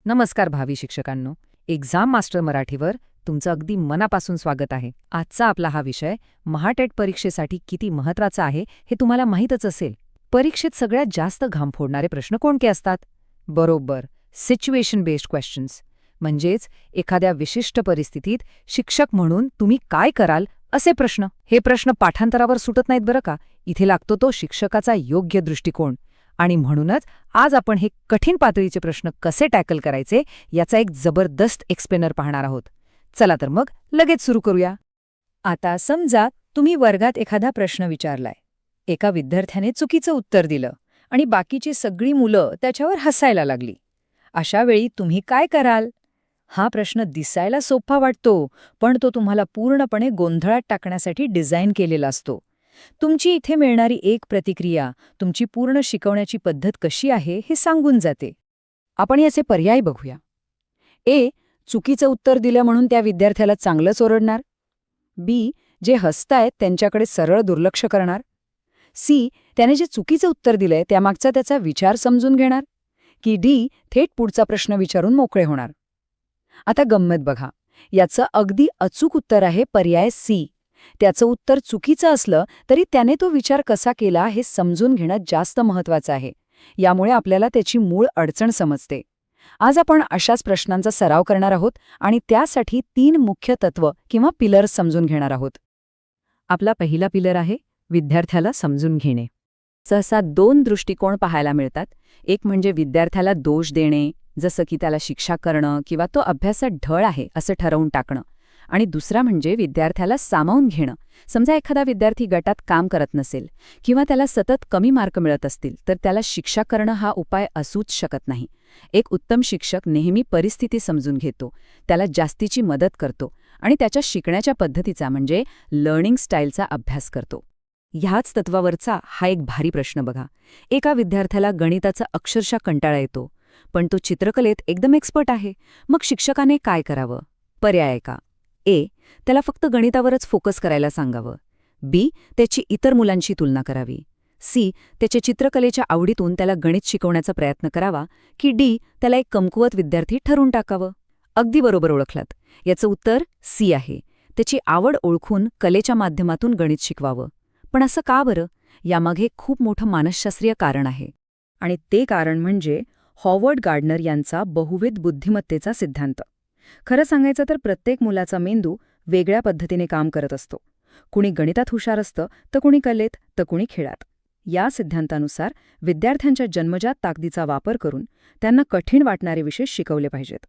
नमस्कार भावी शिक्षकांनो. Exam master मराठीवर तुमचं अगदी मनापासून स्वागत आहे. आजचा आपला हा विषय महाटेट परीक्षेसाठी किती महत्त्वाचा आहे हे तुम्हाला माहीतच असेल. परीक्षेत सगळ्यात जास्त घाम फोडणारे प्रश्न कोणते असतात? बरोबर, सिच्युएशन बेस्ड क्वेश्चन्स. म्हणजेच एखाद्या विशिष्ट परिस्थितीत शिक्षक म्हणून तुम्ही काय कराल असे प्रश्न. हे प्रश्न पाठांतरावर सुटत नाहीत बरं का. इथे लागतो तो शिक्षकाचा योग्य दृष्टिकोन. आणि म्हणूनच आज आपण हे कठीण पातळीचे प्रश्न कसे टॅकल करायचे याचा एक जबरदस्त एक्सप्लेनर पाहणार आहोत. चला तर मग लगेच सुरू करूया. आता समजा तुम्ही वर्गात एखादा प्रश्न विचारलाय. एका विद्यार्थ्याने चुकीचं उत्तर दिलं आणि बाकीची सगळी मुलं त्याच्यावर हसायला लागली. अशा वेळी तुम्ही काय कराल? हा प्रश्न दिसायला सोपा वाटतो, पण तो तुम्हाला पूर्णपणे गोंधळात टाकण्यासाठी डिझाईन केलेला असतो. तुमची इथे मिळणारी एक प्रतिक्रिया तुमची पूर्ण शिकवण्याची पद्धत कशी आहे हे सांगून जाते. आपण याचे पर्याय बघूया. ए. चुकीचं उत्तर दिलं म्हणून त्या विद्यार्थ्याला चांगलंच ओरडणार. बी. जे हसतायत त्यांच्याकडे सरळ दुर्लक्ष करणार. सी. त्याने जे चुकीचं उत्तर दिलंय त्यामागचा त्याचा विचार समजून घेणार. की डी. थेट पुढचा प्रश्न विचारून मोकळे होणार. आता गंमत बघा. याचं अगदी अचूक उत्तर आहे पर्याय सी. त्याचं उत्तर चुकीचं असलं तरी त्याने तो विचार कसा केला हे समजून घेणं जास्त महत्त्वाचं आहे. यामुळे आपल्याला त्याची मूळ अडचण समजते. आज आपण अशाच प्रश्नांचा सराव करणार आहोत आणि त्यासाठी 3 मुख्य तत्व किंवा पिलर्स समजून घेणार आहोत. आपला पहिला पिलर आहे विद्यार्थ्याला समजून घेणे. सहसा 2 दृष्टिकोन पाहायला मिळतात. एक म्हणजे विद्यार्थ्याला दोष देणे, जसं की त्याला शिक्षा करणं किंवा तो अभ्यासात ढळ आहे असं ठरवून टाकणं. आणि दुसरा म्हणजे विद्यार्थ्याला सामावून घेणं. समजा एखादा विद्यार्थी गटात काम करत नसेल किंवा त्याला सतत कमी मार्क मिळत असतील तर त्याला शिक्षा करणं हा उपाय असूच शकत नाही. एक उत्तम शिक्षक नेहमी परिस्थिती समजून घेतो, त्याला जास्तीची मदत करतो आणि त्याच्या शिकण्याच्या पद्धतीचा म्हणजे लर्निंग स्टाईलचा अभ्यास करतो. ह्याच तत्वावरचा हा एक भारी प्रश्न बघा. एका विद्यार्थ्याला गणिताचा अक्षरशः कंटाळा येतो, पण तो चित्रकलेत एकदम एक्सपर्ट आहे. मग शिक्षकाने काय करावं? पर्याय आहे का? ए. त्याला फक्त गणितावरच फोकस करायला सांगावं. बी. त्याची इतर मुलांशी तुलना करावी. सी. त्याच्या चित्रकलेच्या आवडीतून त्याला गणित शिकवण्याचा प्रयत्न करावा. की डी. त्याला एक कमकुवत विद्यार्थी ठरवून टाकावं. अगदी बरोबर ओळखलात. याचं उत्तर सी आहे. त्याची आवड ओळखून कलेच्या माध्यमातून गणित शिकवावं. पण असं का बरं? यामागे खूप मोठं मानसशास्त्रीय कारण आहे. आणि ते कारण म्हणजे हॉवर्ड गार्डनर यांचा बहुविध बुद्धिमत्तेचा सिद्धांत. खरं सांगायचं तर प्रत्येक मुलाचा मेंदू वेगळ्या पद्धतीने काम करत असतो. कुणी गणितात हुशार असतं, तर कुणी कलेत, तर कुणी खेळात. या सिद्धांतानुसार विद्यार्थ्यांच्या जन्मजात ताकदीचा वापर करून त्यांना कठीण वाटणारे विषय शिकवले पाहिजेत.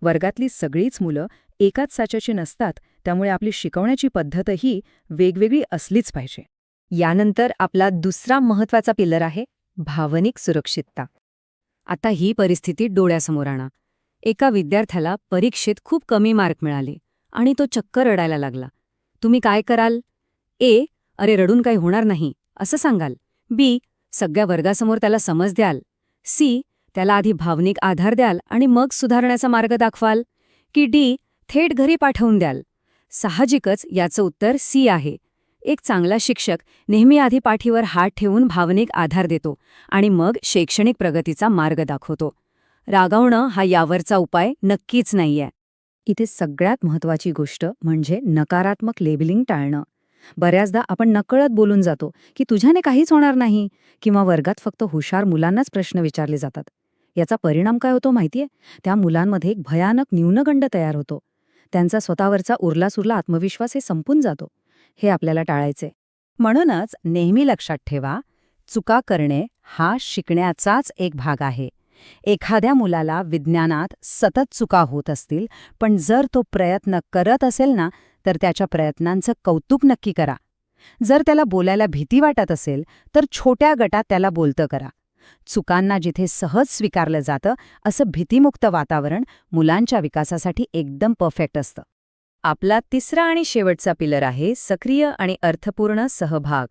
वर्गातली सगळीच मुलं एकाच साच्याची नसतात, त्यामुळे आपली शिकवण्याची पद्धतही वेगवेगळी असलीच पाहिजे. यानंतर आपला दुसरा महत्त्वाचा पिलर आहे भावनिक सुरक्षितता. आता ही परिस्थिती डोळ्यासमोर आणा. एका विद्यार्थ्याला परीक्षेत खूप कमी मार्क मिळाले आणि तो चक्क रडायला लागला. तुम्ही काय कराल? ए. अरे रडून काही होणार नाही असं सांगाल. बी. सगळ्या वर्गासमोर त्याला समज द्याल. सी. त्याला आधी भावनिक आधार द्याल आणि मग सुधारण्याचा मार्ग दाखवाल. की डी. थेट घरी पाठवून द्याल. साहजिकच याचं उत्तर सी आहे. एक चांगला शिक्षक नेहमी आधी पाठीवर हात ठेवून भावनिक आधार देतो आणि मग शैक्षणिक प्रगतीचा मार्ग दाखवतो. रागावणं हा यावरचा उपाय नक्कीच नाहीये. इथे सगळ्यात महत्त्वाची गोष्ट म्हणजे नकारात्मक लेबलिंग टाळणं. बऱ्याचदा आपण नकळत बोलून जातो की तुझ्याने काहीच होणार नाही किंवा वर्गात फक्त हुशार मुलांनाच प्रश्न विचारले जातात. याचा परिणाम काय होतो माहितीये? त्या मुलांमध्ये एक भयानक न्यूनगंड तयार होतो. त्यांचा स्वतःवरचा उरलासुरला आत्मविश्वास हे संपून जातो. हे आपल्याला टाळायचे. म्हणूनच नेहमी लक्षात ठेवा, चुका करणे हा शिकण्याचाच एक भाग आहे. एखाद्या मुलाला विज्ञानात सतत चुका होत असतील, पण जर तो प्रयत्न करत असेल ना, तर त्याच्या प्रयत्नांचं कौतुक नक्की करा. जर त्याला बोलायला भीती वाटत असेल, तर छोट्या गटात त्याला बोलतं करा. चुकांना जिथे सहज स्वीकारलं जातं, असं भीतीमुक्त वातावरण मुलांच्या विकासासाठी एकदम परफेक्ट असतं. आपला तिसरा आणि शेवटचा पिलर आहे सक्रिय आणि अर्थपूर्ण सहभाग.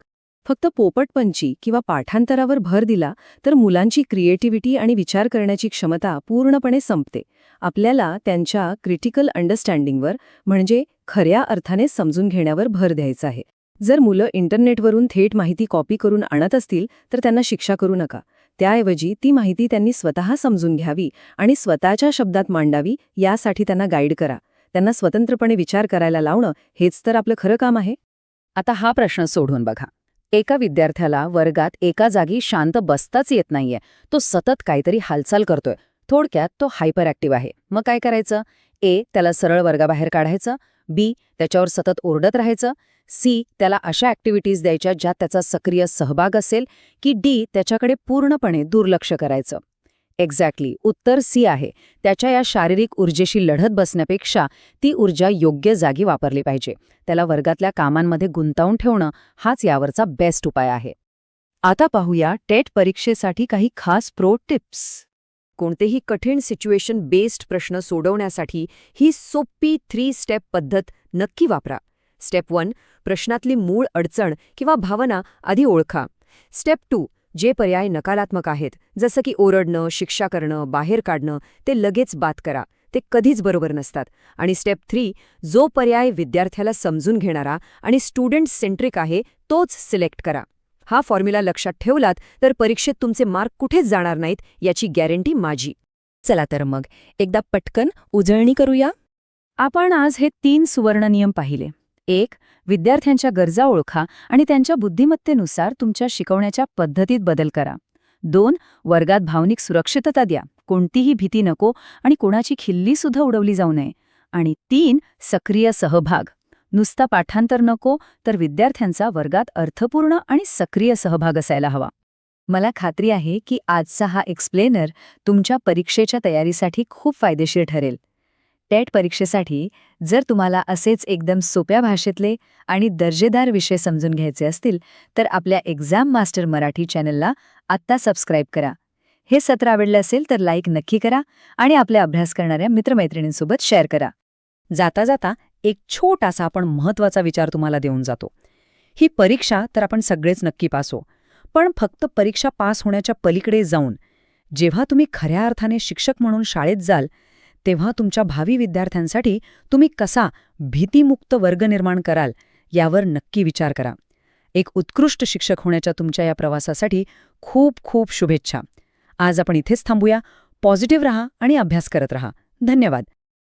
फक्त पोपटपंची किंवा पाठांतरावर भर दिला तर मुलांची क्रिएटिव्हिटी आणि विचार करण्याची क्षमता पूर्णपणे संपते. आपल्याला त्यांच्या क्रिटिकल अंडरस्टँडिंगवर म्हणजे खऱ्या अर्थाने समजून घेण्यावर भर द्यायचा आहे. जर मुलं इंटरनेटवरून थेट माहिती कॉपी करून आणत असतील तर त्यांना शिक्षा करू नका. त्याऐवजी ती माहिती त्यांनी स्वतः समजून घ्यावी आणि स्वतःच्या शब्दात मांडावी, यासाठी त्यांना गाईड करा. त्यांना स्वतंत्रपणे विचार करायला लावणं हेच तर आपलं खरं काम आहे. आता हा प्रश्न सोडून बघा. एका विद्यार्थ्याला वर्गात एका जागी शांत बसताच येत नाहीये. तो सतत काहीतरी हालचाल करतोय. थोडक्यात तो हायपर ॲक्टिव्ह आहे. मग काय करायचं? ए, त्याला सरळ वर्गाबाहेर काढायचं. बी, त्याच्यावर सतत ओरडत राहायचं. सी, त्याला अशा ॲक्टिव्हिटीज द्यायच्या ज्यात त्याचा सक्रिय सहभाग असेल. की डी, त्याच्याकडे पूर्णपणे दुर्लक्ष करायचं. एक्झॅक्टली, उत्तर सी आहे. त्याच्या या शारीरिक ऊर्जेशी लढत बसण्यापेक्षा ती ऊर्जा योग्य जागी वापरली पाहिजे. त्याला वर्गातल्या कामांमध्ये गुंतावून ठेवणं हाच यावरचा बेस्ट उपाय आहे. आता पाहूया टेट परीक्षेसाठी काही खास प्रो टिप्स. कोणतेही कठीण सिच्युएशन बेस्ड प्रश्न सोडवण्यासाठी ही सोपी 3 स्टेप पद्धत नक्की वापरा. स्टेप 1, प्रश्नातली मूळ अडचण किंवा भावना आधी ओळखा. स्टेप 2, जे पर्याय नकारात्मक आहेत, जसं की ओरडणं, शिक्षा करणं, बाहेर काढणं, ते लगेच बाद करा. ते कधीच बरोबर नसतात. आणि स्टेप 3, जो पर्याय विद्यार्थ्याला समजून घेणारा आणि स्टुडंट सेंट्रिक आहे तोच सिलेक्ट करा. हा फॉर्म्युला लक्षात ठेवलात तर परीक्षेत तुमचे मार्क कुठेच जाणार नाहीत याची गॅरंटी माझी. चला तर मग एकदा पटकन उजळणी करूया. आपण आज हे 3 सुवर्ण नियम पाहिले. 1. विद्यार्थ्यांच्या गरजा ओळखा आणि त्यांच्या बुद्धिमत्तेनुसार तुमच्या शिकवण्याच्या पद्धतीत बदल करा. 2. वर्गात भावनिक सुरक्षितता द्या. कोणतीही भीती नको आणि कोणाची खिल्लीसुद्धा उडवली जाऊ नये. आणि 3. सक्रिय सहभाग. नुसता पाठांतर नको, तर विद्यार्थ्यांचा वर्गात अर्थपूर्ण आणि सक्रिय सहभाग असायला हवा. मला खात्री आहे की आजचा हा एक्सप्लेनर तुमच्या परीक्षेच्या तयारीसाठी खूप फायदेशीर ठरेल. टेट परीक्षेसाठी जर तुम्हाला असेच एकदम सोप्या भाषेतले आणि दर्जेदार विषय समजून घ्यायचे असतील तर आपल्या एक्झाम मास्टर मराठी चॅनलला आत्ता सबस्क्राईब करा. हे सत्र आवडलं असेल तर लाईक नक्की करा आणि आपल्या अभ्यास करणाऱ्या मित्रमैत्रिणींसोबत शेअर करा. जाता जाता एक छोटासा पण महत्त्वाचा विचार तुम्हाला देऊन जातो. ही परीक्षा तर आपण सगळेच नक्की पास हो, पण फक्त परीक्षा पास होण्याच्या पलीकडे जाऊन जेव्हा तुम्ही खऱ्या अर्थाने शिक्षक म्हणून शाळेत जाल तेव्हा तुमच्या भावी विद्यार्थ्यांसाठी तुम्ही कसा भीतीमुक्त वर्ग निर्माण कराल यावर नक्की विचार करा. एक उत्कृष्ट शिक्षक होण्याच्या तुमच्या या प्रवासासाठी खूप खूप शुभेच्छा. आज आपण इथेच थांबूया. पॉझिटिव्ह रहा आणि अभ्यास करत रहा. धन्यवाद.